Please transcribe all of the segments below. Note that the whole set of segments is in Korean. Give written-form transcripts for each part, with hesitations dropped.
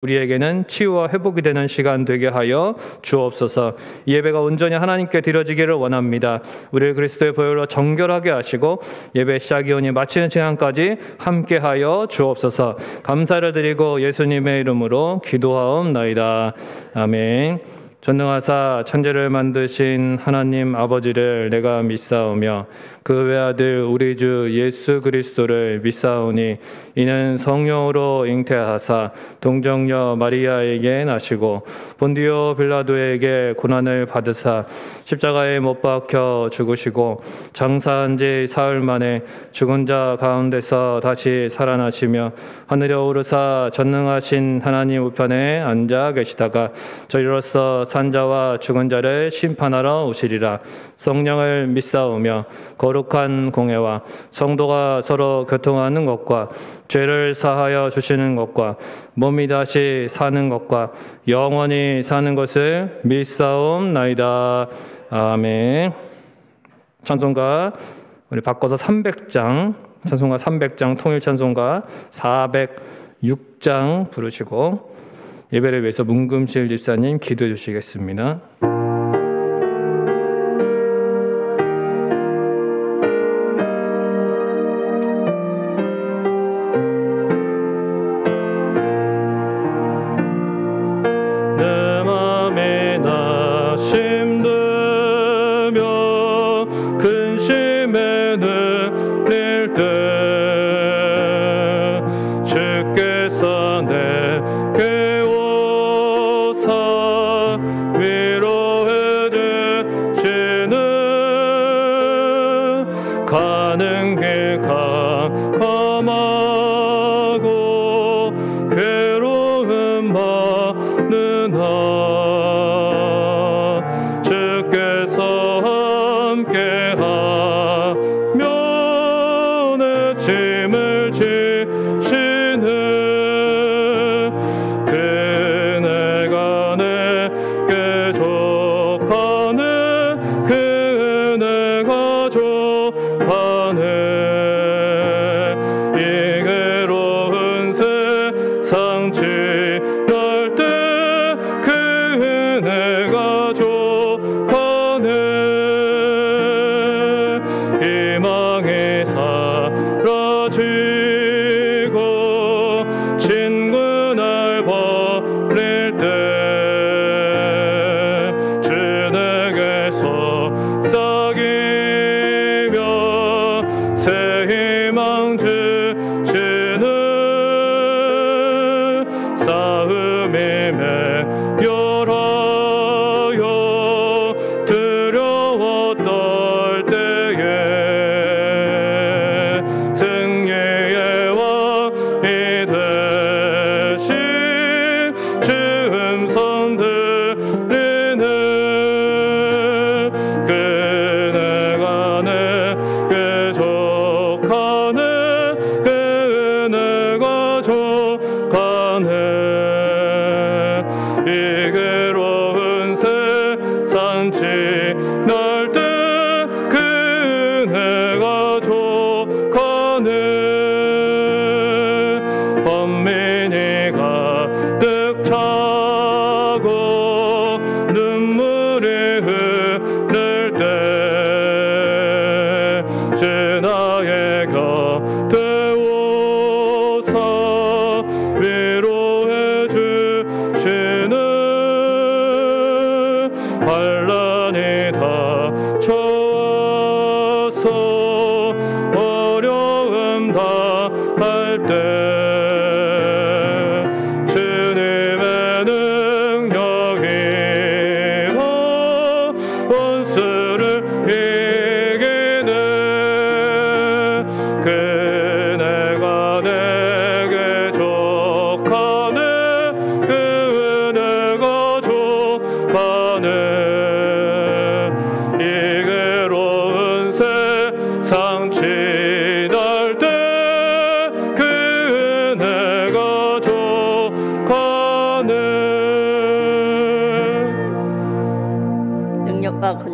우리에게는 치유와 회복이 되는 시간 되게 하여 주옵소서. 이 예배가 온전히 하나님께 드려지기를 원합니다. 우리를 그리스도의 보혈로 정결하게 하시고 예배 시작이 오니 마치는 시간까지 함께하여 주옵소서. 감사를 드리고 예수님의 이름으로 기도하옵나이다. 아멘. 전능하사 천지를 만드신 하나님 아버지를 내가 믿사오며 그 외아들 우리 주 예수 그리스도를 믿사오니 이는 성령으로 잉태하사 동정녀 마리아에게 나시고 본디오 빌라도에게 고난을 받으사 십자가에 못 박혀 죽으시고 장사한 지 사흘 만에 죽은 자 가운데서 다시 살아나시며 하늘에 오르사 전능하신 하나님 우편에 앉아 계시다가 저희로서 산자와 죽은 자를 심판하러 오시리라. 성령을 믿사오며 거룩한 공회와 성도가 서로 교통하는 것과 죄를 사하여 주시는 것과 몸이 다시 사는 것과 영원히 사는 것을 믿사옵나이다. 아멘. 찬송가 우리 바꿔서 300장, 찬송가 300장, 통일 찬송가 406장 부르시고 예배를 위해서 문금실 집사님 기도해 주시겠습니다.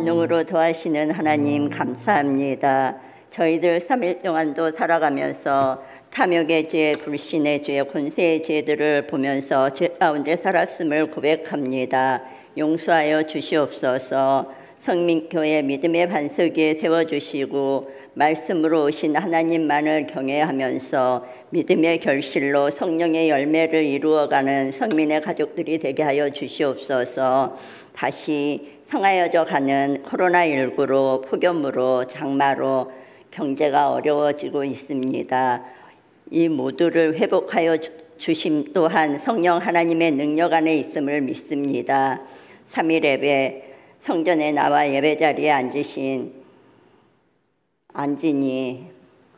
권능으로 도와주시는 하나님 감사합니다. 저희들 3일 동안도 살아가면서 탐욕의 죄, 불신의 죄, 권세의 죄들을 보면서 죄 가운데 살았음을 고백합니다. 용서하여 주시옵소서. 성민교회 믿음의 반석 위에 세워주시고 말씀으로 오신 하나님만을 경외하면서 믿음의 결실로 성령의 열매를 이루어가는 성민의 가족들이 되게 하여 주시옵소서. 다시 성하여져 가는 코로나19로 폭염으로 장마로 경제가 어려워지고 있습니다. 이 모두를 회복하여 주심 또한 성령 하나님의 능력 안에 있음을 믿습니다. 3일 예배 성전에 나와 예배 자리에 앉으신 안진이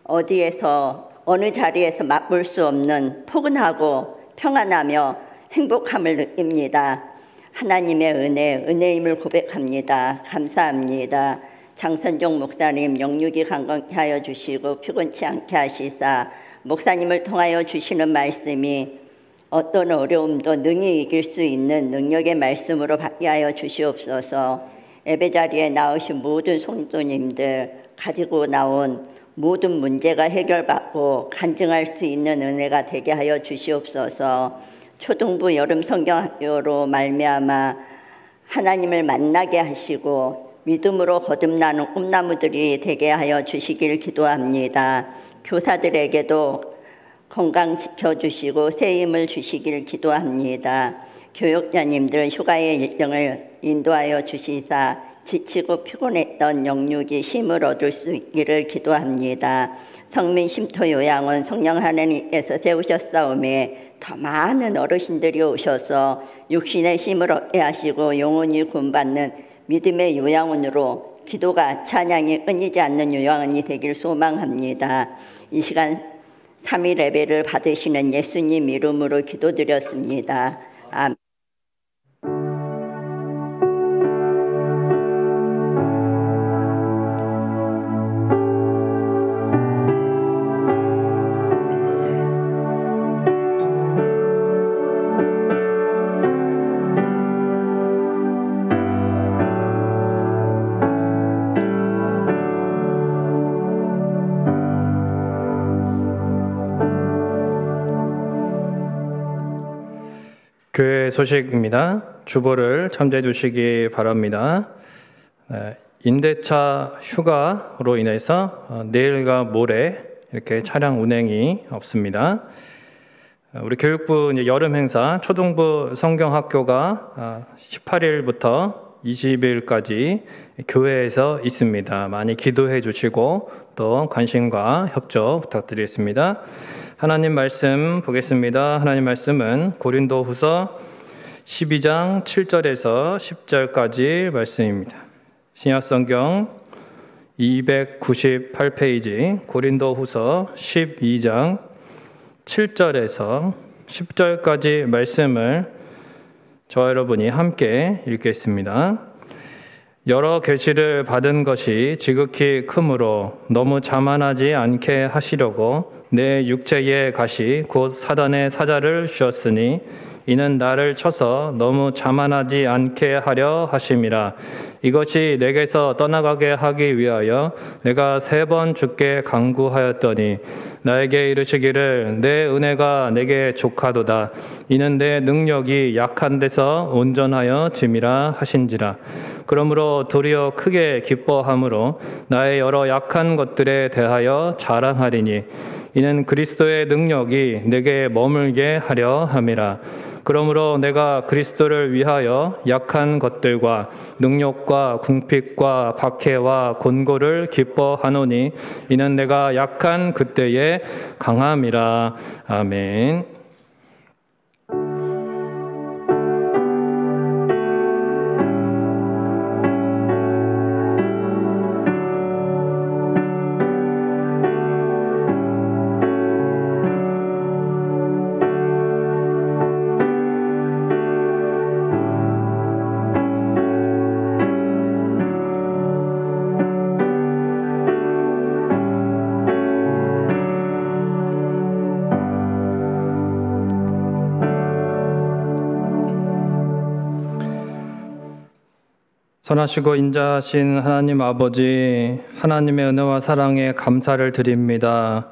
어디에서 어느 자리에서 맛볼 수 없는 포근하고 평안하며 행복함을 느낍니다. 하나님의 은혜임을 고백합니다. 감사합니다. 장선종 목사님 영육이 강건케 하여 주시고 피곤치 않게 하시사 목사님을 통하여 주시는 말씀이 어떤 어려움도 능히 이길 수 있는 능력의 말씀으로 받게 하여 주시옵소서. 예배 자리에 나오신 모든 성도님들 가지고 나온 모든 문제가 해결받고 간증할 수 있는 은혜가 되게 하여 주시옵소서. 초등부 여름 성경학교로 말미암아 하나님을 만나게 하시고 믿음으로 거듭나는 꿈나무들이 되게 하여 주시길 기도합니다. 교사들에게도 건강 지켜주시고 새 힘을 주시길 기도합니다. 교육자님들 휴가의 일정을 인도하여 주시사 지치고 피곤했던 영육이 힘을 얻을 수 있기를 기도합니다. 성민 쉼터 요양원 성령 하나님께서 세우셨사오매 더 많은 어르신들이 오셔서 육신의 힘을 얻게 하시고 영혼이 구원받는 믿음의 요양원으로 기도가 찬양이 끊이지 않는 요양원이 되길 소망합니다. 이 시간 3일 예배를 받으시는 예수님 이름으로 기도드렸습니다. 아멘. 교회 소식입니다. 주보를 참조해 주시기 바랍니다. 임대차 휴가로 인해서 내일과 모레 이렇게 차량 운행이 없습니다. 우리 교육부 여름 행사 초등부 성경학교가 18일부터 20일까지 교회에서 있습니다. 많이 기도해 주시고 또 관심과 협조 부탁드리겠습니다. 하나님 말씀 보겠습니다. 하나님 말씀은 고린도후서 12장 7절에서 10절까지 말씀입니다. 신약성경 298페이지 고린도후서 12장 7절에서 10절까지 말씀을 저와 여러분이 함께 읽겠습니다. 여러 계시를 받은 것이 지극히 크므로 너무 자만하지 않게 하시려고 내 육체의 가시 곧 사단의 사자를 주었으니 이는 나를 쳐서 너무 자만하지 않게 하려 하심이라. 이것이 내게서 떠나가게 하기 위하여 내가 3번 주께 간구하였더니 나에게 이르시기를 내 은혜가 내게 족하도다. 이는 내 능력이 약한 데서 온전하여 짐이라 하신지라. 그러므로 도리어 크게 기뻐함으로 나의 여러 약한 것들에 대하여 자랑하리니 이는 그리스도의 능력이 내게 머물게 하려 함이라. 그러므로 내가 그리스도를 위하여 약한 것들과 능력과 궁핍과 박해와 곤고를 기뻐하노니 이는 내가 약한 그때에 강함이라. 아멘. 선하시고 인자하신 하나님 아버지, 하나님의 은혜와 사랑에 감사를 드립니다.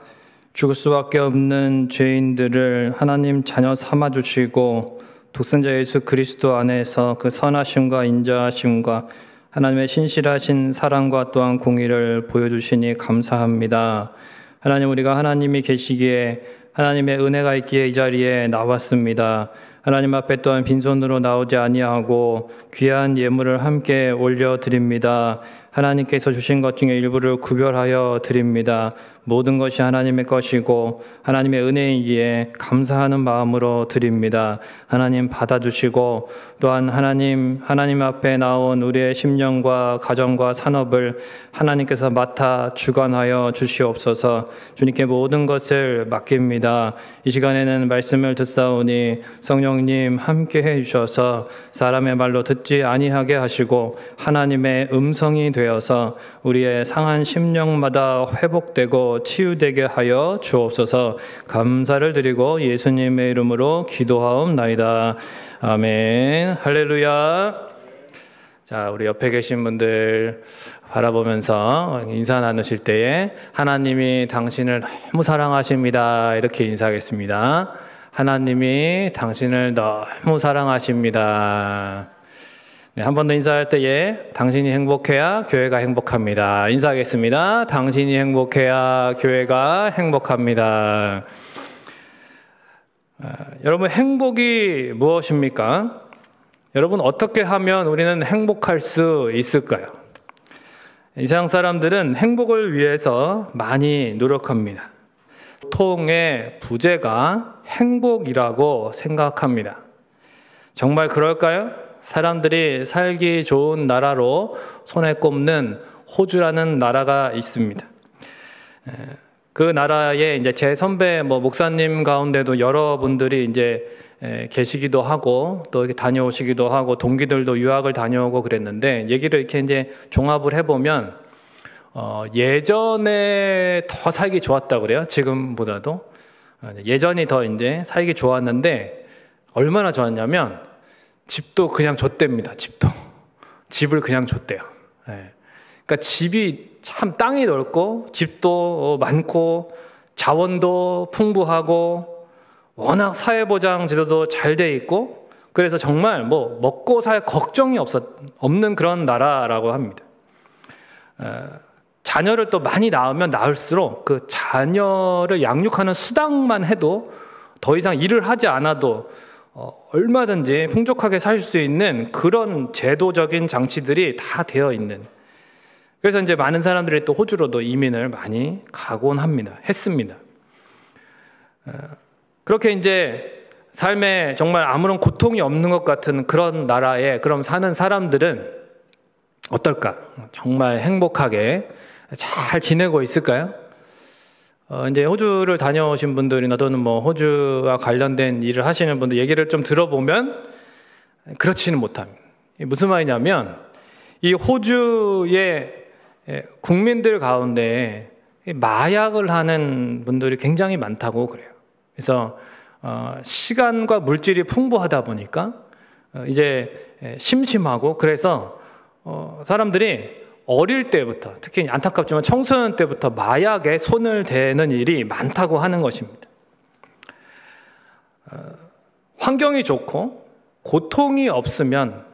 죽을 수밖에 없는 죄인들을 하나님 자녀 삼아 주시고 독생자 예수 그리스도 안에서 그 선하심과 인자하심과 하나님의 신실하신 사랑과 또한 공의를 보여주시니 감사합니다. 하나님, 우리가 하나님이 계시기에, 하나님의 은혜가 있기에 이 자리에 나왔습니다. 하나님 앞에 또한 빈손으로 나오지 아니하고 귀한 예물을 함께 올려드립니다. 하나님께서 주신 것 중에 일부를 구별하여 드립니다. 모든 것이 하나님의 것이고 하나님의 은혜이기에 감사하는 마음으로 드립니다. 하나님 받아주시고 또한 하나님 앞에 나온 우리의 심령과 가정과 산업을 하나님께서 맡아 주관하여 주시옵소서. 주님께 모든 것을 맡깁니다. 이 시간에는 말씀을 듣사오니 성령님 함께 해주셔서 사람의 말로 듣지 아니하게 하시고 하나님의 음성이 되어서 우리의 상한 심령마다 회복되고 치유되게 하여 주옵소서. 감사를 드리고 예수님의 이름으로 기도하옵나이다. 아멘. 할렐루야. 자, 우리 옆에 계신 분들 바라보면서 인사 나누실 때에 하나님이 당신을 너무 사랑하십니다. 이렇게 인사하겠습니다. 하나님이 당신을 너무 사랑하십니다. 네, 한 번 더 인사할 때에 당신이 행복해야 교회가 행복합니다. 인사하겠습니다. 당신이 행복해야 교회가 행복합니다. 여러분, 행복이 무엇입니까? 여러분, 어떻게 하면 우리는 행복할 수 있을까요? 이 세상 사람들은 행복을 위해서 많이 노력합니다. 보통의 부재가 행복이라고 생각합니다. 정말 그럴까요? 사람들이 살기 좋은 나라로 손에 꼽는 호주라는 나라가 있습니다. 그 나라에 이제 제 선배 목사님 가운데도 여러분들이 이제 계시기도 하고 또 이렇게 다녀오시기도 하고 동기들도 유학을 다녀오고 그랬는데 얘기를 이렇게 이제 종합을 해보면 예전에 더 살기 좋았다고 그래요. 지금보다도 예전이 더 이제 살기 좋았는데 얼마나 좋았냐면 집도 그냥 줬답니다. 집을 그냥 줬대요. 그러니까 집이 참 땅이 넓고 집도 많고 자원도 풍부하고 워낙 사회보장 제도도 잘 돼 있고 그래서 정말 먹고 살 걱정이 없는 그런 나라라고 합니다. 자녀를 또 많이 낳으면 낳을수록 그 자녀를 양육하는 수당만 해도 더 이상 일을 하지 않아도 얼마든지 풍족하게 살 수 있는 그런 제도적인 장치들이 다 되어 있는. 그래서 이제 많은 사람들이 또 호주로도 이민을 많이 가곤 했습니다. 그렇게 이제 삶에 정말 아무런 고통이 없는 것 같은 그런 나라에 그럼 사는 사람들은 어떨까? 정말 행복하게 잘 지내고 있을까요? 이제 호주를 다녀오신 분들이나 또는 호주와 관련된 일을 하시는 분들 얘기를 좀 들어보면 그렇지는 못합니다. 무슨 말이냐면 이 호주의 국민들 가운데 마약을 하는 분들이 굉장히 많다고 그래요. 그래서 시간과 물질이 풍부하다 보니까 이제 심심하고 그래서 사람들이 어릴 때부터 특히 안타깝지만 청소년 때부터 마약에 손을 대는 일이 많다고 하는 것입니다. 환경이 좋고 고통이 없으면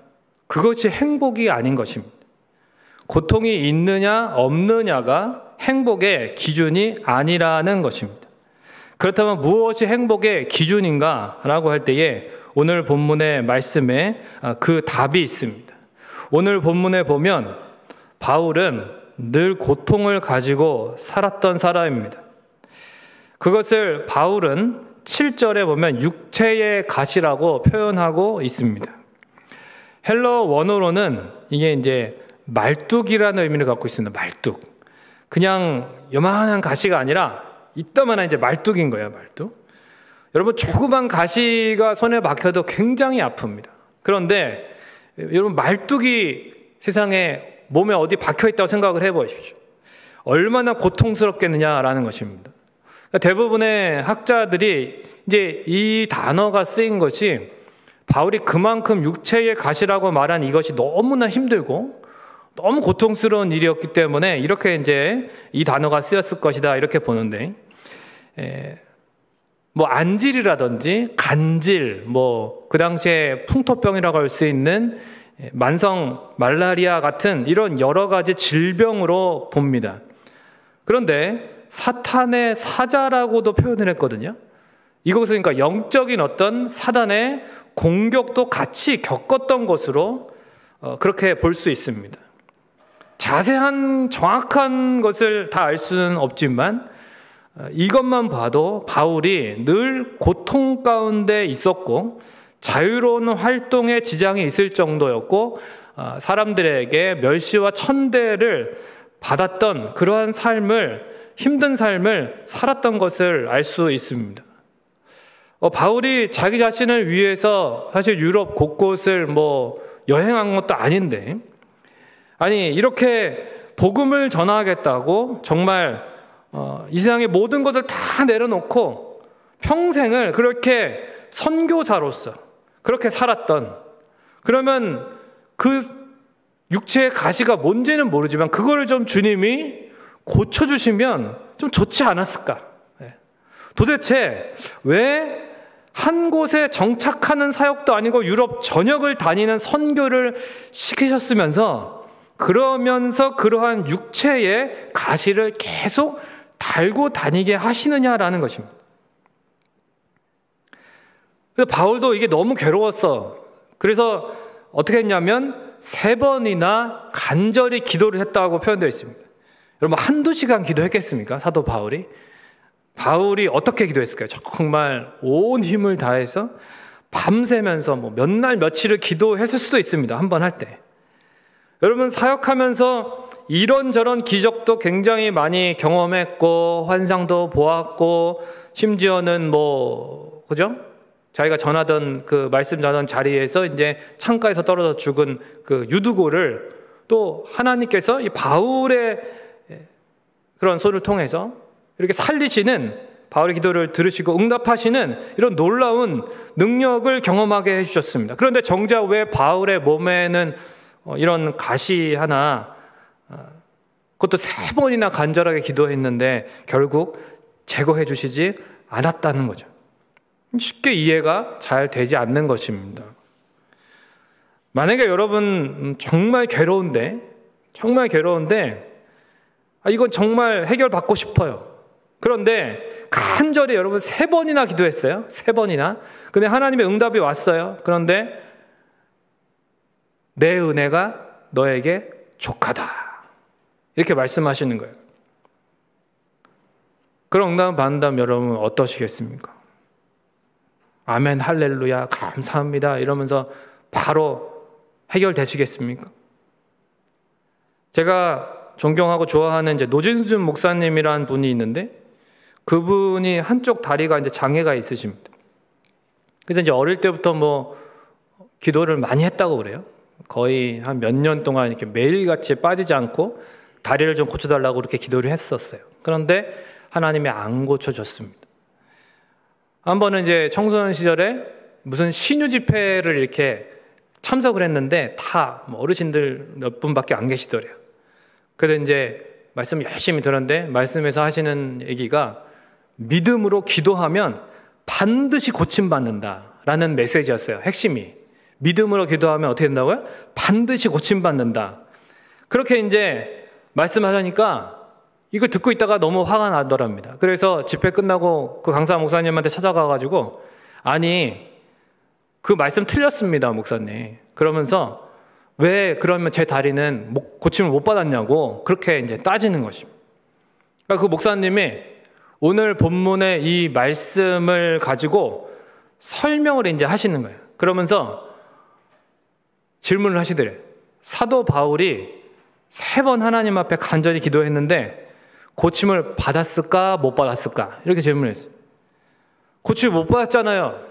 그것이 행복이 아닌 것입니다. 고통이 있느냐 없느냐가 행복의 기준이 아니라는 것입니다. 그렇다면 무엇이 행복의 기준인가라고 할 때에 오늘 본문의 말씀에 그 답이 있습니다. 오늘 본문에 보면 바울은 늘 고통을 가지고 살았던 사람입니다. 그것을 바울은 7절에 보면 육체의 가시라고 표현하고 있습니다. 헬러 원어로는 이게 이제 말뚝이라는 의미를 갖고 있습니다. 말뚝. 그냥 요만한 가시가 아니라 이따만한 이제 말뚝인 거예요. 말뚝. 여러분, 조그만 가시가 손에 박혀도 굉장히 아픕니다. 그런데 여러분, 말뚝이 세상에 몸에 어디 박혀 있다고 생각을 해보십시오. 얼마나 고통스럽겠느냐라는 것입니다. 그러니까 대부분의 학자들이 이제 이 단어가 쓰인 것이 바울이 그만큼 육체의 가시라고 말한 이것이 너무나 힘들고 너무 고통스러운 일이었기 때문에 이렇게 이제 이 단어가 쓰였을 것이다 이렇게 보는데 뭐 안질이라든지 간질, 뭐 그 당시에 풍토병이라고 할 수 있는 만성 말라리아 같은 이런 여러 가지 질병으로 봅니다. 그런데 사탄의 사자라고도 표현을 했거든요. 이것은 그러니까 영적인 어떤 사단의 공격도 같이 겪었던 것으로 그렇게 볼 수 있습니다. 자세한 정확한 것을 다 알 수는 없지만 이것만 봐도 바울이 늘 고통 가운데 있었고 자유로운 활동에 지장이 있을 정도였고 사람들에게 멸시와 천대를 받았던 그러한 힘든 삶을 살았던 것을 알 수 있습니다. 바울이 자기 자신을 위해서 사실 유럽 곳곳을 여행한 것도 아닌데, 아니 이렇게 복음을 전하겠다고 정말 이 세상의 모든 것을 다 내려놓고 평생을 그렇게 선교사로서 그렇게 살았던, 그러면 그 육체의 가시가 뭔지는 모르지만 그거를 좀 주님이 고쳐주시면 좀 좋지 않았을까? 도대체 왜 한 곳에 정착하는 사역도 아니고 유럽 전역을 다니는 선교를 시키셨으면서 그러면서 그러한 육체의 가시를 계속 달고 다니게 하시느냐라는 것입니다. 그래서 바울도 이게 너무 괴로웠어. 그래서 어떻게 했냐면 3번이나 간절히 기도를 했다고 표현되어 있습니다. 여러분 한두 시간 기도했겠습니까? 사도 바울이 어떻게 기도했을까요? 정말 온 힘을 다해서 밤새면서 몇 날 며칠을 기도했을 수도 있습니다. 한 번 할 때. 여러분 사역하면서 이런저런 기적도 굉장히 많이 경험했고 환상도 보았고 심지어는 그죠? 자기가 전하던 그 말씀 전하던 자리에서 이제 창가에서 떨어져 죽은 그 유두고를 또 하나님께서 이 바울의 그런 손을 통해서 이렇게 살리시는, 바울의 기도를 들으시고 응답하시는 이런 놀라운 능력을 경험하게 해주셨습니다. 그런데 정작 왜 바울의 몸에는 이런 가시 하나, 그것도 3번이나 간절하게 기도했는데 결국 제거해 주시지 않았다는 거죠. 쉽게 이해가 잘 되지 않는 것입니다. 만약에 여러분 정말 괴로운데 이건 정말 해결받고 싶어요. 그런데 간절히 여러분 3번이나 기도했어요. 3번이나. 근데 하나님의 응답이 왔어요. 그런데 내 은혜가 너에게 족하다, 이렇게 말씀하시는 거예요. 그런 응답을 받는다면 여러분 어떠시겠습니까? 아멘, 할렐루야, 감사합니다 이러면서 바로 해결되시겠습니까? 제가 존경하고 좋아하는 이제 노진순 목사님이라는 분이 있는데, 그분이 한쪽 다리가 이제 장애가 있으십니다. 그래서 이제 어릴 때부터 기도를 많이 했다고 그래요. 거의 한 몇 년 동안 이렇게 매일같이 빠지지 않고 다리를 좀 고쳐달라고 그렇게 기도를 했었어요. 그런데 하나님이 안 고쳐줬습니다. 한 번은 이제 청소년 시절에 무슨 신유 집회를 이렇게 참석을 했는데 다 어르신들 몇 분밖에 안 계시더래요. 그래서 이제 말씀 열심히 들었는데 말씀에서 하시는 얘기가 믿음으로 기도하면 반드시 고침받는다라는 메시지였어요. 핵심이. 믿음으로 기도하면 어떻게 된다고요? 반드시 고침받는다. 그렇게 이제 말씀하시니까 이걸 듣고 있다가 너무 화가 나더랍니다. 그래서 집회 끝나고 그 강사 목사님한테 찾아가가지고, 아니 그 말씀 틀렸습니다 목사님. 그러면서 왜 그러면 제 다리는 고침을 못 받았냐고 그렇게 이제 따지는 것입니다. 그러니까 그 목사님이 오늘 본문의 이 말씀을 가지고 설명을 이제 하시는 거예요. 그러면서 질문을 하시더래요. 사도 바울이 3번 하나님 앞에 간절히 기도했는데 고침을 받았을까 못 받았을까, 이렇게 질문했어요. 고침을 못 받았잖아요.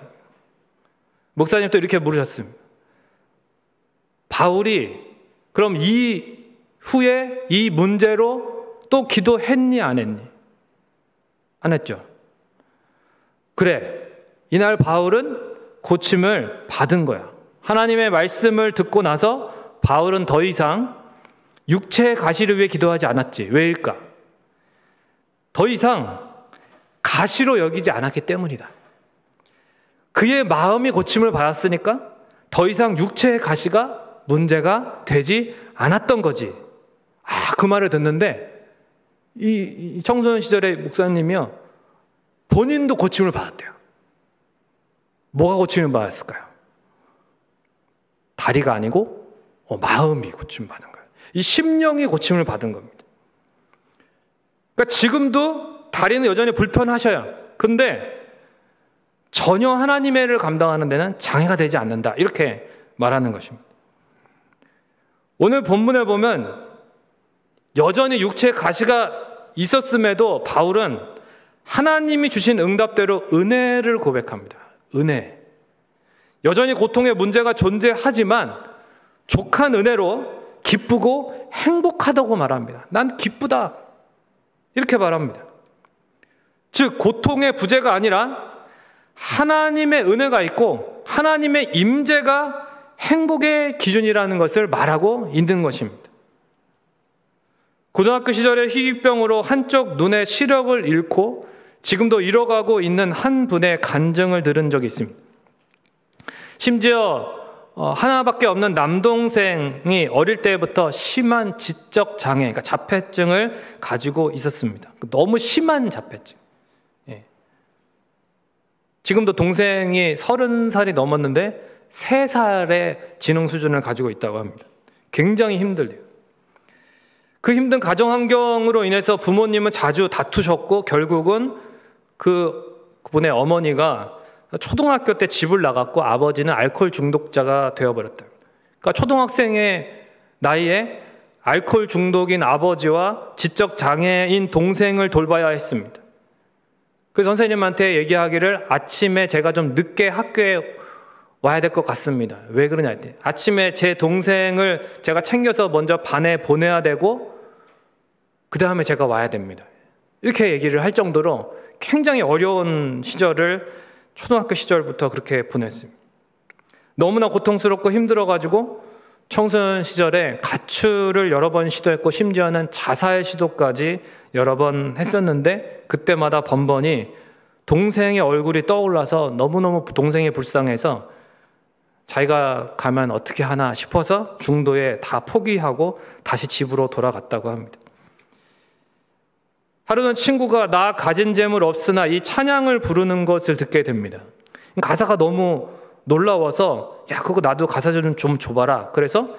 목사님 또 이렇게 물으셨습니다. 바울이 그럼 이 후에 이 문제로 또 기도했니 안 했니? 안 했죠. 그래, 이날 바울은 고침을 받은 거야. 하나님의 말씀을 듣고 나서 바울은 더 이상 육체의 가시를 위해 기도하지 않았지. 왜일까? 더 이상 가시로 여기지 않았기 때문이다. 그의 마음이 고침을 받았으니까 더 이상 육체의 가시가 문제가 되지 않았던 거지. 그 말을 듣는데 이 청소년 시절의 목사님이요, 본인도 고침을 받았대요. 뭐가 고침을 받았을까요? 다리가 아니고 마음이 고침을 받은 거예요. 이 심령이 고침을 받은 겁니다. 그러니까 지금도 다리는 여전히 불편하셔요. 근데 전혀 하나님의 일을 감당하는 데는 장애가 되지 않는다, 이렇게 말하는 것입니다. 오늘 본문에 보면 여전히 육체의 가시가 있었음에도 바울은 하나님이 주신 응답대로 은혜를 고백합니다. 은혜. 여전히 고통의 문제가 존재하지만 족한 은혜로 기쁘고 행복하다고 말합니다. 난 기쁘다, 이렇게 말합니다. 즉 고통의 부재가 아니라 하나님의 은혜가 있고 하나님의 임재가 행복의 기준이라는 것을 말하고 있는 것입니다. 고등학교 시절에 희귀병으로 한쪽 눈의 시력을 잃고 지금도 잃어가고 있는 한 분의 간증을 들은 적이 있습니다. 심지어 하나밖에 없는 남동생이 어릴 때부터 심한 지적 장애, 그러니까 자폐증을 가지고 있었습니다. 너무 심한 자폐증. 지금도 동생이 30살이 넘었는데 3살의 지능 수준을 가지고 있다고 합니다. 굉장히 힘들대요. 그 힘든 가정 환경으로 인해서 부모님은 자주 다투셨고 결국은 그분의 어머니가 초등학교 때 집을 나갔고 아버지는 알코올 중독자가 되어버렸다. 그러니까 초등학생의 나이에 알코올 중독인 아버지와 지적 장애인 동생을 돌봐야 했습니다. 그 선생님한테 얘기하기를 아침에 제가 좀 늦게 학교에 와야 될 것 같습니다. 왜 그러냐 했더니 아침에 제 동생을 제가 챙겨서 먼저 반에 보내야 되고 그 다음에 제가 와야 됩니다. 이렇게 얘기를 할 정도로 굉장히 어려운 시절을 초등학교 시절부터 그렇게 보냈습니다. 너무나 고통스럽고 힘들어가지고 청소년 시절에 가출을 여러 번 시도했고 심지어는 자살 시도까지 여러 번 했었는데 그때마다 번번이 동생의 얼굴이 떠올라서 너무너무 동생이 불쌍해서 자기가 가면 어떻게 하나 싶어서 중도에 다 포기하고 다시 집으로 돌아갔다고 합니다. 하루는 친구가 나 가진 재물 없으나 이 찬양을 부르는 것을 듣게 됩니다. 가사가 너무 놀라워서 야 그거 나도 가사 좀 줘봐라. 그래서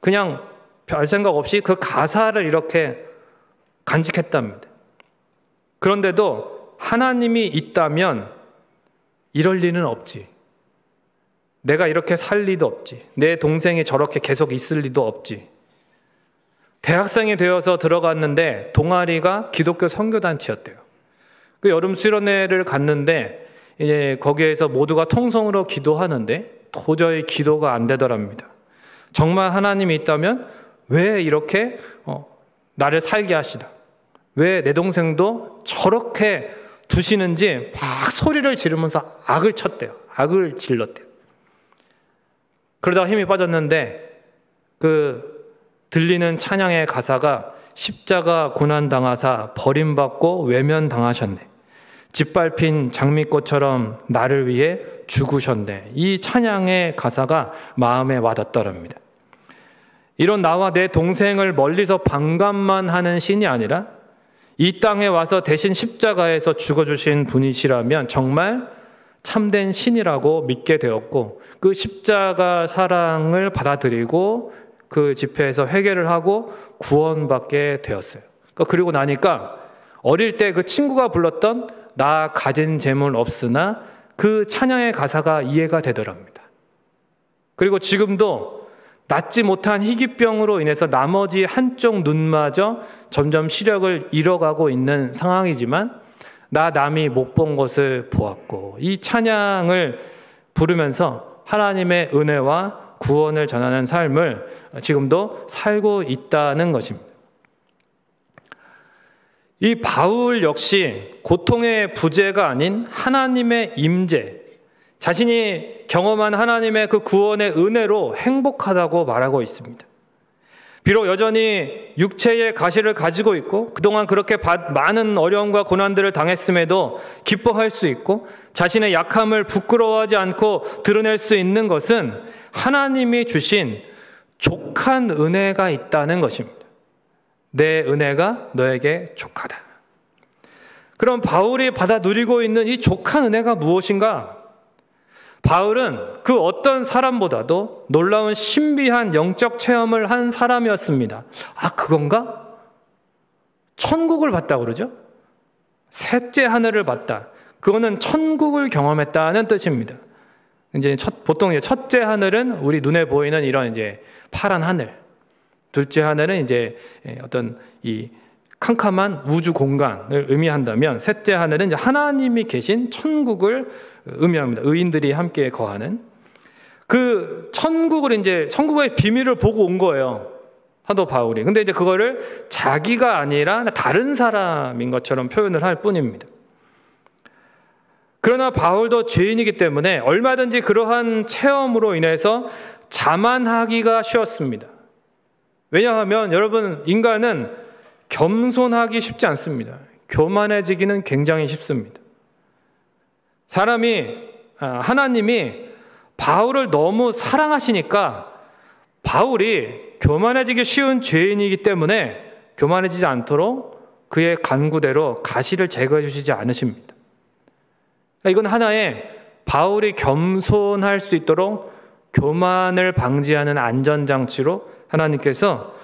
그냥 별 생각 없이 그 가사를 이렇게 간직했답니다. 그런데도 하나님이 있다면 이럴 리는 없지. 내가 이렇게 살 리도 없지. 내 동생이 저렇게 계속 있을 리도 없지. 대학생이 되어서 들어갔는데 동아리가 기독교 선교단체였대요. 그 여름 수련회를 갔는데 이제 거기에서 모두가 통성으로 기도하는데 도저히 기도가 안 되더랍니다. 정말 하나님이 있다면 왜 이렇게 나를 살게 하시나? 왜 내 동생도 저렇게 두시는지 막 소리를 지르면서 악을 쳤대요. 악을 질렀대요. 그러다가 힘이 빠졌는데 그 들리는 찬양의 가사가 십자가 고난당하사 버림받고 외면당하셨네. 짓밟힌 장미꽃처럼 나를 위해 죽으셨네. 이 찬양의 가사가 마음에 와닿더랍니다. 이런 나와 내 동생을 멀리서 방관만 하는 신이 아니라 이 땅에 와서 대신 십자가에서 죽어주신 분이시라면 정말 참된 신이라고 믿게 되었고 그 십자가 사랑을 받아들이고 그 집회에서 회개를 하고 구원받게 되었어요. 그리고 나니까 어릴 때 그 친구가 불렀던 나 가진 재물 없으나 그 찬양의 가사가 이해가 되더랍니다. 그리고 지금도 낫지 못한 희귀병으로 인해서 나머지 한쪽 눈마저 점점 시력을 잃어가고 있는 상황이지만 나 남이 못 본 것을 보았고 이 찬양을 부르면서 하나님의 은혜와 구원을 전하는 삶을 지금도 살고 있다는 것입니다. 이 바울 역시 고통의 부재가 아닌 하나님의 임재, 자신이 경험한 하나님의 그 구원의 은혜로 행복하다고 말하고 있습니다. 비록 여전히 육체의 가시를 가지고 있고 그동안 그렇게 많은 어려움과 고난들을 당했음에도 기뻐할 수 있고 자신의 약함을 부끄러워하지 않고 드러낼 수 있는 것은 하나님이 주신 족한 은혜가 있다는 것입니다. 내 은혜가 너에게 족하다. 그럼 바울이 받아 누리고 있는 이 족한 은혜가 무엇인가? 바울은 그 어떤 사람보다도 놀라운 신비한 영적 체험을 한 사람이었습니다. 아, 그건가? 천국을 봤다고 그러죠? 셋째 하늘을 봤다. 그거는 천국을 경험했다는 뜻입니다. 이제 보통 첫째 하늘은 우리 눈에 보이는 이런 이제 파란 하늘. 둘째 하늘은 이제 어떤 이 캄캄한 우주 공간을 의미한다면 셋째 하늘은 이제 하나님이 계신 천국을 의미합니다. 의인들이 함께 거하는 그 천국의 비밀을 보고 온 거예요. 사도 바울이. 근데 이제 그거를 자기가 아니라 다른 사람인 것처럼 표현을 할 뿐입니다. 그러나 바울도 죄인이기 때문에 얼마든지 그러한 체험으로 인해서 자만하기가 쉬웠습니다. 왜냐하면 여러분, 인간은 겸손하기 쉽지 않습니다. 교만해지기는 굉장히 쉽습니다. 하나님이 바울을 너무 사랑하시니까 바울이 교만해지기 쉬운 죄인이기 때문에 교만해지지 않도록 그의 간구대로 가시를 제거해 주시지 않으십니다. 이건 하나의 바울이 겸손할 수 있도록 교만을 방지하는 안전장치로 하나님께서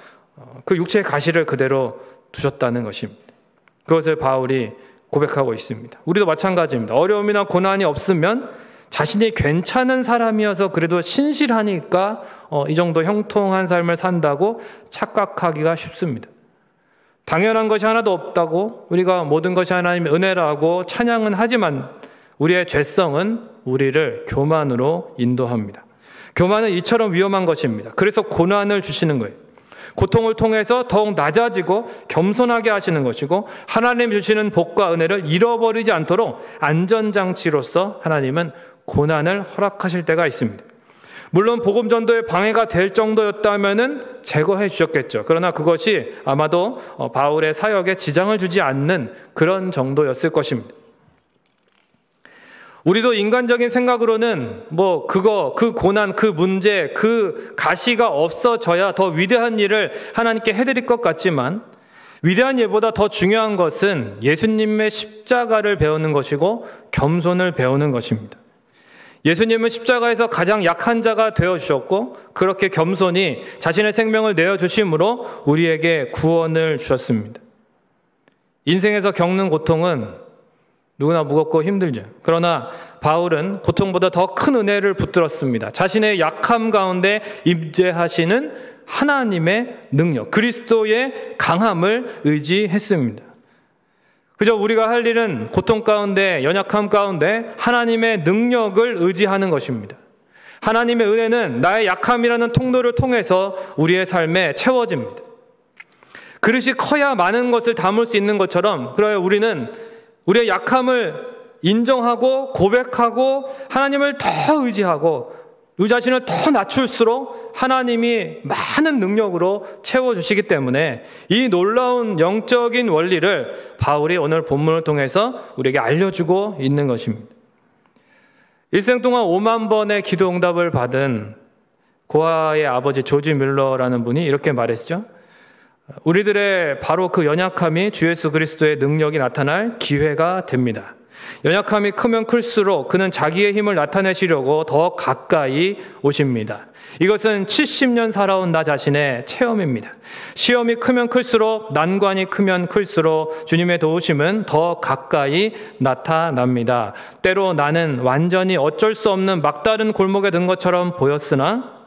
그 육체의 가시를 그대로 두셨다는 것입니다. 그것을 바울이 고백하고 있습니다. 우리도 마찬가지입니다. 어려움이나 고난이 없으면 자신이 괜찮은 사람이어서 그래도 신실하니까 이 정도 형통한 삶을 산다고 착각하기가 쉽습니다. 당연한 것이 하나도 없다고 우리가 모든 것이 하나님의 은혜라고 찬양은 하지만 우리의 죄성은 우리를 교만으로 인도합니다. 교만은 이처럼 위험한 것입니다. 그래서 고난을 주시는 거예요. 고통을 통해서 더욱 낮아지고 겸손하게 하시는 것이고 하나님 주시는 복과 은혜를 잃어버리지 않도록 안전장치로서 하나님은 고난을 허락하실 때가 있습니다. 물론 복음 전도에 방해가 될 정도였다면은 제거해 주셨겠죠. 그러나 그것이 아마도 바울의 사역에 지장을 주지 않는 그런 정도였을 것입니다. 우리도 인간적인 생각으로는 그 고난, 그 문제, 그 가시가 없어져야 더 위대한 일을 하나님께 해드릴 것 같지만 위대한 일보다 더 중요한 것은 예수님의 십자가를 배우는 것이고 겸손을 배우는 것입니다. 예수님은 십자가에서 가장 약한 자가 되어주셨고 그렇게 겸손히 자신의 생명을 내어주심으로 우리에게 구원을 주셨습니다. 인생에서 겪는 고통은 누구나 무겁고 힘들죠. 그러나 바울은 고통보다 더 큰 은혜를 붙들었습니다. 자신의 약함 가운데 임재하시는 하나님의 능력, 그리스도의 강함을 의지했습니다. 그저 우리가 할 일은 고통 가운데, 연약함 가운데 하나님의 능력을 의지하는 것입니다. 하나님의 은혜는 나의 약함이라는 통로를 통해서 우리의 삶에 채워집니다. 그릇이 커야 많은 것을 담을 수 있는 것처럼 우리는 우리의 약함을 인정하고 고백하고 하나님을 더 의지하고 우리 자신을 더 낮출수록 하나님이 많은 능력으로 채워주시기 때문에 이 놀라운 영적인 원리를 바울이 오늘 본문을 통해서 우리에게 알려주고 있는 것입니다. 일생 동안 5만 번의 기도 응답을 받은 고아의 아버지 조지 뮬러라는 분이 이렇게 말했죠. 우리들의 바로 그 연약함이 주 예수 그리스도의 능력이 나타날 기회가 됩니다. 연약함이 크면 클수록 그는 자기의 힘을 나타내시려고 더 가까이 오십니다. 이것은 70년 살아온 나 자신의 체험입니다. 시험이 크면 클수록, 난관이 크면 클수록 주님의 도우심은 더 가까이 나타납니다. 때로 나는 완전히 어쩔 수 없는 막다른 골목에 든 것처럼 보였으나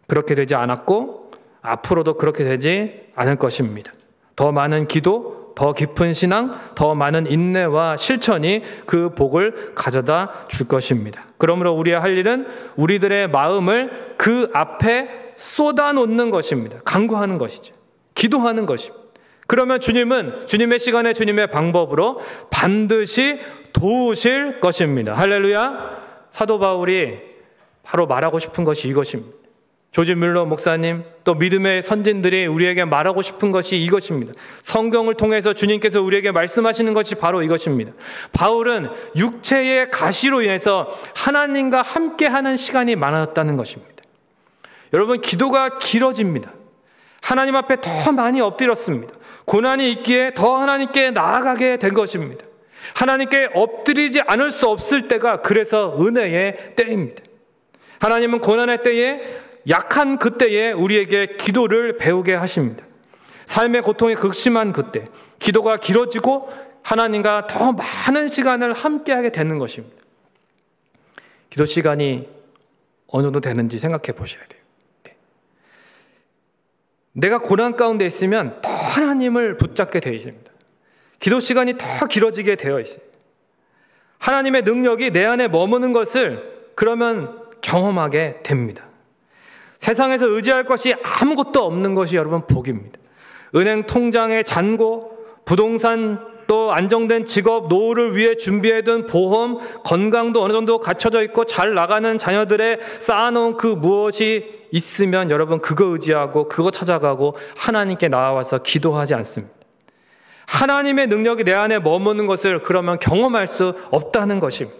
그렇게 되지 않았고 앞으로도 그렇게 되지 않을 것입니다. 더 많은 기도, 더 깊은 신앙, 더 많은 인내와 실천이 그 복을 가져다 줄 것입니다. 그러므로 우리의 할 일은 우리들의 마음을 그 앞에 쏟아놓는 것입니다. 간구하는 것이죠. 기도하는 것입니다. 그러면 주님은 주님의 시간에 주님의 방법으로 반드시 도우실 것입니다. 할렐루야. 사도 바울이 바로 말하고 싶은 것이 이것입니다. 조지 뮬러 목사님, 또 믿음의 선진들이 우리에게 말하고 싶은 것이 이것입니다. 성경을 통해서 주님께서 우리에게 말씀하시는 것이 바로 이것입니다. 바울은 육체의 가시로 인해서 하나님과 함께하는 시간이 많았다는 것입니다. 여러분, 기도가 길어집니다. 하나님 앞에 더 많이 엎드렸습니다. 고난이 있기에 더 하나님께 나아가게 된 것입니다. 하나님께 엎드리지 않을 수 없을 때가 그래서 은혜의 때입니다. 하나님은 고난의 때에, 약한 그때에 우리에게 기도를 배우게 하십니다. 삶의 고통이 극심한 그때, 기도가 길어지고 하나님과 더 많은 시간을 함께하게 되는 것입니다. 기도 시간이 어느 정도 되는지 생각해 보셔야 돼요. 내가 고난 가운데 있으면 더 하나님을 붙잡게 되어 있습니다. 기도 시간이 더 길어지게 되어 있어요. 하나님의 능력이 내 안에 머무는 것을 그러면 경험하게 됩니다. 세상에서 의지할 것이 아무것도 없는 것이 여러분 복입니다. 은행 통장의 잔고, 부동산, 또 안정된 직업, 노후를 위해 준비해둔 보험, 건강도 어느 정도 갖춰져 있고 잘 나가는 자녀들의 쌓아놓은 그 무엇이 있으면 여러분 그거 의지하고 그거 찾아가고 하나님께 나와서 기도하지 않습니다. 하나님의 능력이 내 안에 머무는 것을 그러면 경험할 수 없다는 것입니다.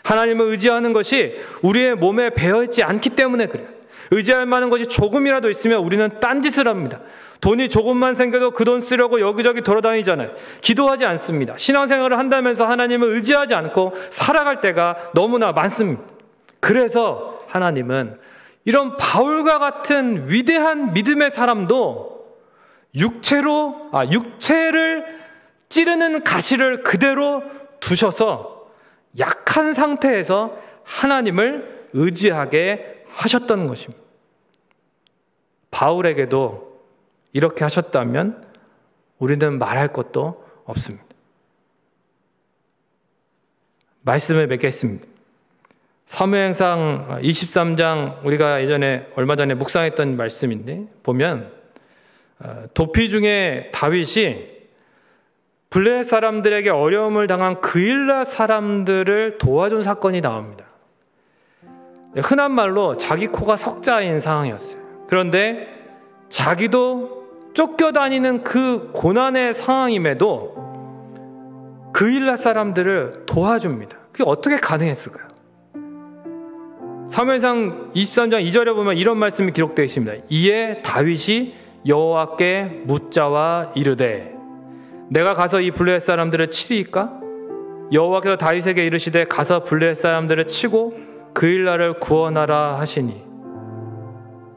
하나님을 의지하는 것이 우리의 몸에 배어있지 않기 때문에 그래요. 의지할 만한 것이 조금이라도 있으면 우리는 딴짓을 합니다. 돈이 조금만 생겨도 그 돈 쓰려고 여기저기 돌아다니잖아요. 기도하지 않습니다. 신앙생활을 한다면서 하나님을 의지하지 않고 살아갈 때가 너무나 많습니다. 그래서 하나님은 이런 바울과 같은 위대한 믿음의 사람도 육체를 찌르는 가시를 그대로 두셔서 약한 상태에서 하나님을 의지하게 하셨던 것입니다. 바울에게도 이렇게 하셨다면 우리는 말할 것도 없습니다. 말씀을 맺겠습니다. 사무엘상 23장 우리가 예전에 얼마 전에 묵상했던 말씀인데 보면 도피 중에 다윗이 블레셋 사람들에게 어려움을 당한 그일라 사람들을 도와준 사건이 나옵니다. 흔한 말로 자기 코가 석자인 상황이었어요. 그런데 자기도 쫓겨다니는 그 고난의 상황임에도 그일라 사람들을 도와줍니다. 그게 어떻게 가능했을까요? 사무엘상 23장 2절에 보면 이런 말씀이 기록되어 있습니다. 이에 다윗이 여호와께 묻자와 이르되 내가 가서 이 블레셋 사람들을 치리이까? 여호와께서 다윗에게 이르시되 가서 블레셋 사람들을 치고 그일라를 구원하라 하시니.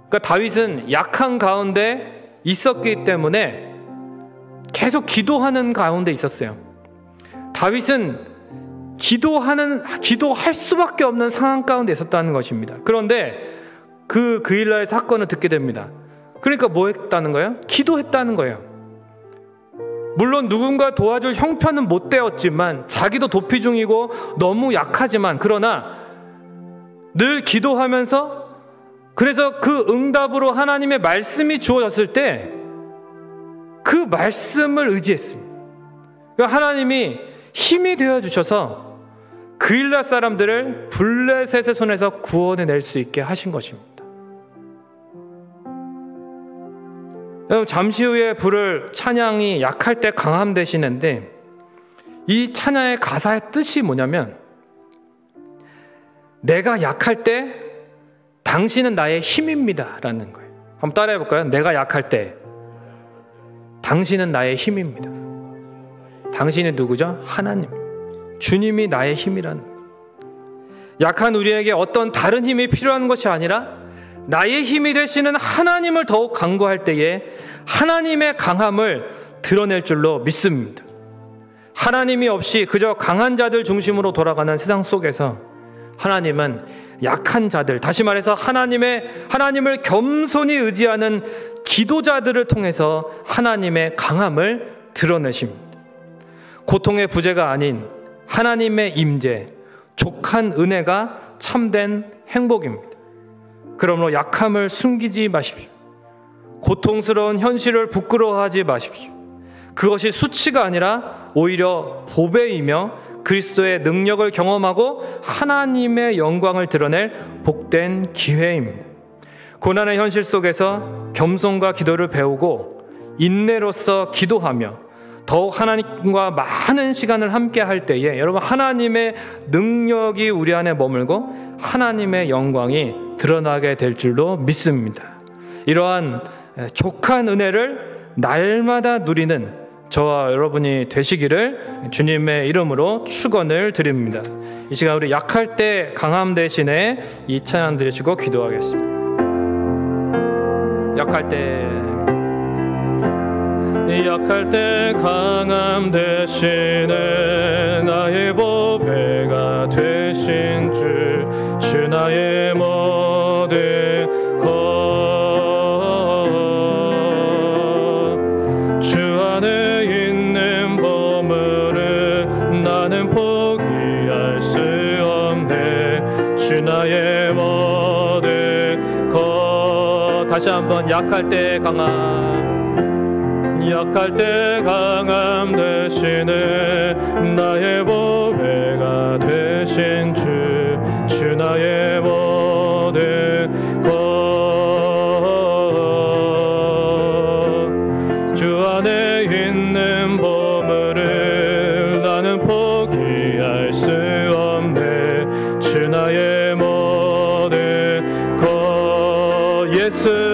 그러니까 다윗은 약한 가운데 있었기 때문에 계속 기도하는 가운데 있었어요. 다윗은 기도할 수밖에 없는 상황 가운데 있었다는 것입니다. 그런데 그일라의 사건을 듣게 됩니다. 그러니까 뭐 했다는 거예요? 기도했다는 거예요. 물론 누군가 도와줄 형편은 못 되었지만 자기도 도피 중이고 너무 약하지만 그러나 늘 기도하면서 그래서 그 응답으로 하나님의 말씀이 주어졌을 때 그 말씀을 의지했습니다. 그러니까 하나님이 힘이 되어주셔서 그일라 사람들을 블레셋의 손에서 구원해낼 수 있게 하신 것입니다. 여러분, 잠시 후에 부를 찬양이 약할 때 강함 되시는데 이 찬양의 가사의 뜻이 뭐냐면 내가 약할 때 당신은 나의 힘입니다 라는 거예요. 한번 따라해 볼까요? 내가 약할 때 당신은 나의 힘입니다. 당신이 누구죠? 하나님, 주님이 나의 힘이라는 거예요. 약한 우리에게 어떤 다른 힘이 필요한 것이 아니라 나의 힘이 되시는 하나님을 더욱 간구할 때에 하나님의 강함을 드러낼 줄로 믿습니다. 하나님이 없이 그저 강한 자들 중심으로 돌아가는 세상 속에서 하나님은 약한 자들, 다시 말해서 하나님을 겸손히 의지하는 기도자들을 통해서 하나님의 강함을 드러내십니다. 고통의 부재가 아닌 하나님의 임재, 족한 은혜가 참된 행복입니다. 그러므로 약함을 숨기지 마십시오. 고통스러운 현실을 부끄러워하지 마십시오. 그것이 수치가 아니라 오히려 보배이며 그리스도의 능력을 경험하고 하나님의 영광을 드러낼 복된 기회입니다. 고난의 현실 속에서 겸손과 기도를 배우고 인내로서 기도하며 더욱 하나님과 많은 시간을 함께 할 때에 여러분 하나님의 능력이 우리 안에 머물고 하나님의 영광이 드러나게 될 줄로 믿습니다. 이러한 족한 은혜를 날마다 누리는 저와 여러분이 되시기를 주님의 이름으로 축원을 드립니다. 이 시간 우리 약할 때 강함 대신에 이 찬양 드리시고 기도하겠습니다. 약할 때 강함 대신에 나의 보배가 되신 주 나의 모든 것 주 안에 있는 보물을 나는 포기할 수 없네 주 나의 모든 것 다시 한번 약할 때 강함 대신에 나의 보배가 되신 주 나의 모든 것 주 안에 있는 보물을 나는 포기할 수 없네 주 나의 모든 것 예수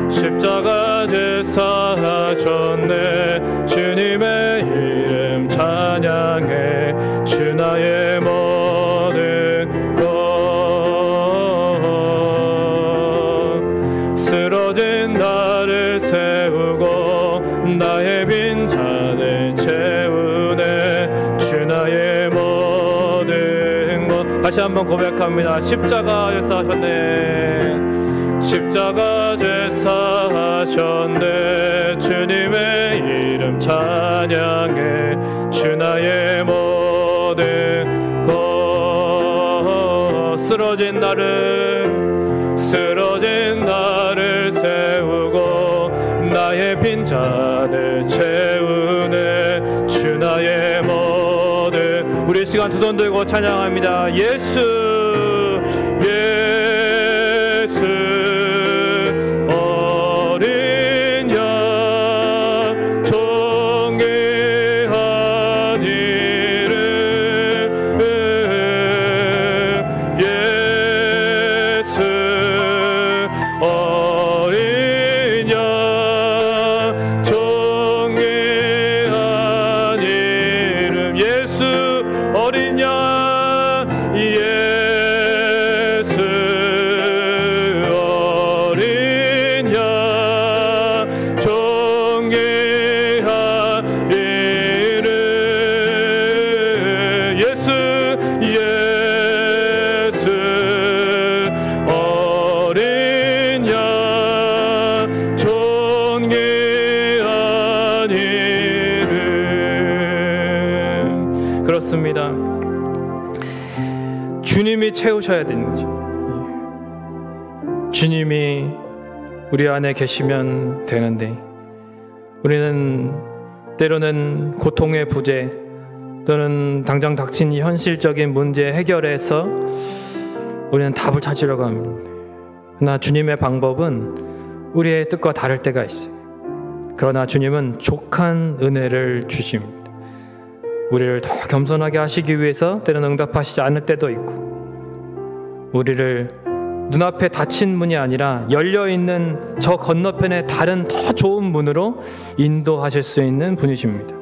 십자가 제사하셨네 주님의 이름 찬양해 주 나의 모든 것 쓰러진 나를 세우고 나의 빈잔을 채우네 주 나의 모든 것 다시 한번 고백합니다. 십자가 제사하셨네 십자가 제사하셨네 주님의 이름 찬양해 주 나의 모든 것 쓰러진 나를 세우고 나의 빈잔을 채우네 주 나의 모든 우리 시간 두 손 들고 찬양합니다. 예수 그렇습니다. 주님이 채우셔야 되는 거죠. 주님이 우리 안에 계시면 되는데 우리는 때로는 고통의 부재 또는 당장 닥친 현실적인 문제 해결에서 우리는 답을 찾으려고 합니다. 그러나 주님의 방법은 우리의 뜻과 다를 때가 있어요. 그러나 주님은 족한 은혜를 주십니다. 우리를 더 겸손하게 하시기 위해서 때로는 응답하시지 않을 때도 있고 우리를 눈앞에 닫힌 문이 아니라 열려있는 저 건너편에 다른 더 좋은 문으로 인도하실 수 있는 분이십니다.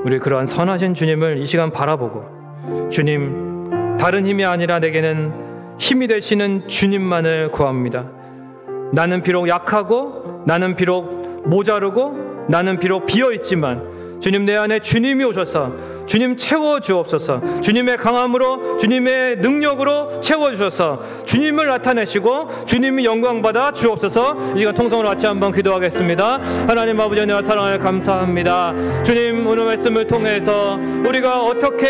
우리 그러한 선하신 주님을 이 시간 바라보고 주님 다른 힘이 아니라 내게는 힘이 되시는 주님만을 구합니다. 나는 비록 약하고 나는 비록 모자르고 나는 비록 비어있지만 주님 내 안에 주님이 오셔서 주님 채워 주옵소서. 주님의 강함으로 주님의 능력으로 채워 주셔서 주님을 나타내시고 주님이 영광 받아 주옵소서. 이 시간 통성으로 같이 한번 기도하겠습니다. 하나님 아버지 은혜와 사랑을 감사합니다. 주님, 오늘 말씀을 통해서 우리가 어떻게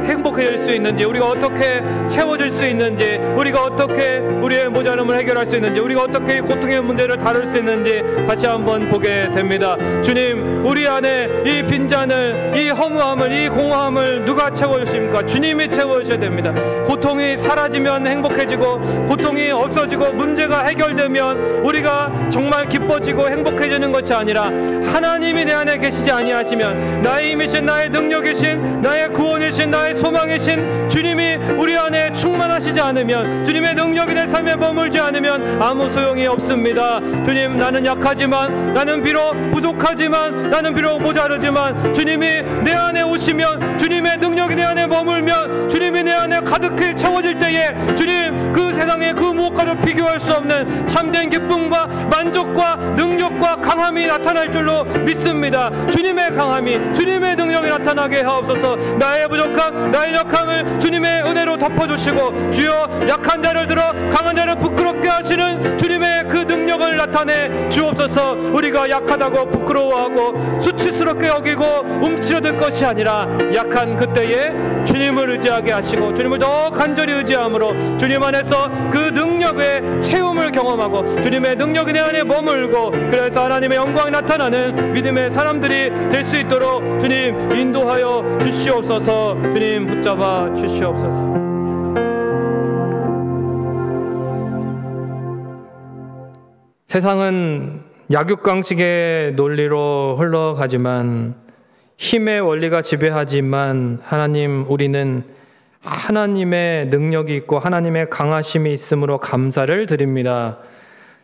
행복해질 수 있는지, 우리가 어떻게 채워질 수 있는지, 우리가 어떻게 우리의 모자람을 해결할 수 있는지, 우리가 어떻게 고통의 문제를 다룰 수 있는지 다시 한번 보게 됩니다. 주님, 우리 안에 이 빈잔을, 이 허무함을, 이 공허함을 누가 채워주십니까? 주님이 채워주셔야 됩니다. 고통이 사라지면 행복해지고, 고통이 없어지고, 문제가 해결되면 우리가 정말 기뻐지고 행복해지는 것이 아니라 하나님이 내 안에 계시지 아니하시면, 나의 힘이신, 나의 능력이신, 나의 구원이신, 나의 소망이신 주님이 우리 안에 충만하시지 않으면, 주님의 능력이 내 삶에 머물지 않으면 아무 소용이 없습니다. 주님, 나는 약하지만, 나는 비록 부족하지만, 나는 비록 모자르지만 주님이 내 안에 오시면, 주님의 능력이 내 안에 머물면, 주님이 내 안에 가득히 채워질 때에 주님, 그 세상의 그 무엇과도 비교할 수 없는 참된 기쁨과 만족과 능력과 강함이 나타날 줄로 믿습니다. 주님의 강함이, 주님의 능력이 나타나게 하옵소서. 나의 부족함, 나의 약함을 주님의 은혜로 덮어주시고, 주여, 약한 자를 들어 강한 자를 부끄럽게 하시는 주님의 그 능력을 나타내 주옵소서. 우리가 약하다고 부끄러워하고 수치스럽게 여기고 움츠러들 것이 아니라, 약한 그때에 주님을 의지하게 하시고 주님을 더 간절히 의지함으로 주님 안에서 그 능력의 체험을 경험하고 주님의 능력이 내 안에 머물고, 그래서 하나님의 영광이 나타나는 믿음의 사람들이 될 수 있도록 주님 인도하여 주시옵소서. 주님 붙잡아 주시옵소서. 세상은 약육강식의 논리로 흘러가지만, 힘의 원리가 지배하지만, 하나님, 우리는 하나님의 능력이 있고 하나님의 강하심이 있으므로 감사를 드립니다.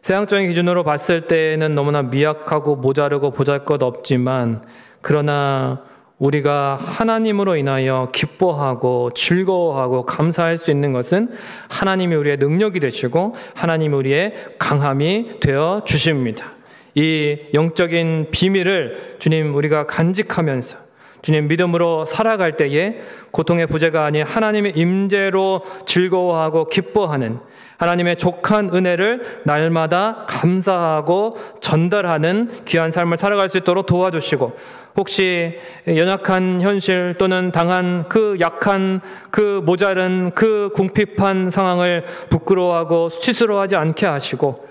세상적인 기준으로 봤을 때는 너무나 미약하고 모자르고 보잘것없지만, 그러나 우리가 하나님으로 인하여 기뻐하고 즐거워하고 감사할 수 있는 것은 하나님이 우리의 능력이 되시고 하나님이 우리의 강함이 되어 주십니다. 이 영적인 비밀을 주님, 우리가 간직하면서 주님 믿음으로 살아갈 때에 고통의 부재가 아닌 하나님의 임재로 즐거워하고 기뻐하는, 하나님의 족한 은혜를 날마다 감사하고 전달하는 귀한 삶을 살아갈 수 있도록 도와주시고, 혹시 연약한 현실 또는 당한 그 약한, 그 모자른, 그 궁핍한 상황을 부끄러워하고 수치스러워하지 않게 하시고,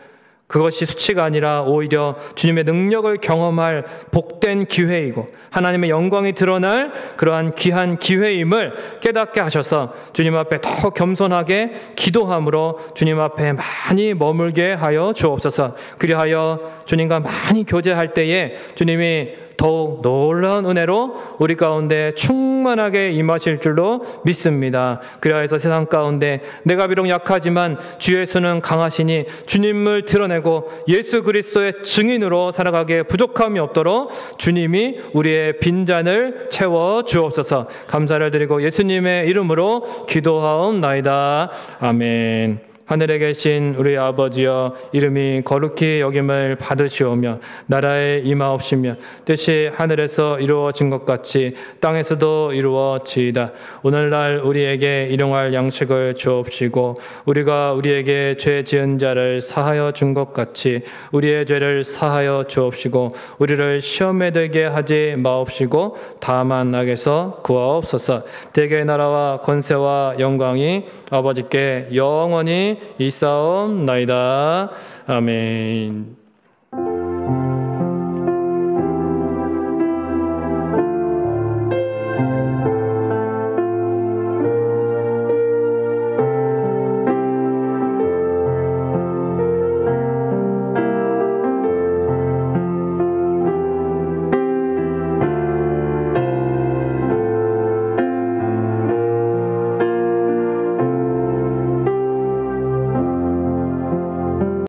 그것이 수치가 아니라 오히려 주님의 능력을 경험할 복된 기회이고 하나님의 영광이 드러날 그러한 귀한 기회임을 깨닫게 하셔서 주님 앞에 더 겸손하게 기도함으로 주님 앞에 많이 머물게 하여 주옵소서. 그리하여 주님과 많이 교제할 때에 주님이 더욱 놀라운 은혜로 우리 가운데 충만하게 임하실 줄로 믿습니다. 그래서 세상 가운데 내가 비록 약하지만 주 예수는 강하시니 주님을 드러내고 예수 그리스도의 증인으로 살아가기에 부족함이 없도록 주님이 우리의 빈잔을 채워 주옵소서. 감사를 드리고 예수님의 이름으로 기도하옵나이다. 아멘. 하늘에 계신 우리 아버지여, 이름이 거룩히 여김을 받으시오며 나라에 임하옵시며 뜻이 하늘에서 이루어진 것 같이 땅에서도 이루어지이다. 오늘날 우리에게 일용할 양식을 주옵시고 우리가 우리에게 죄 지은 자를 사하여 준 것 같이 우리의 죄를 사하여 주옵시고 우리를 시험에 들게 하지 마옵시고 다만 악에서 구하옵소서. 대개의 나라와 권세와 영광이 아버지께 영원히 있사옵나이다. 아멘.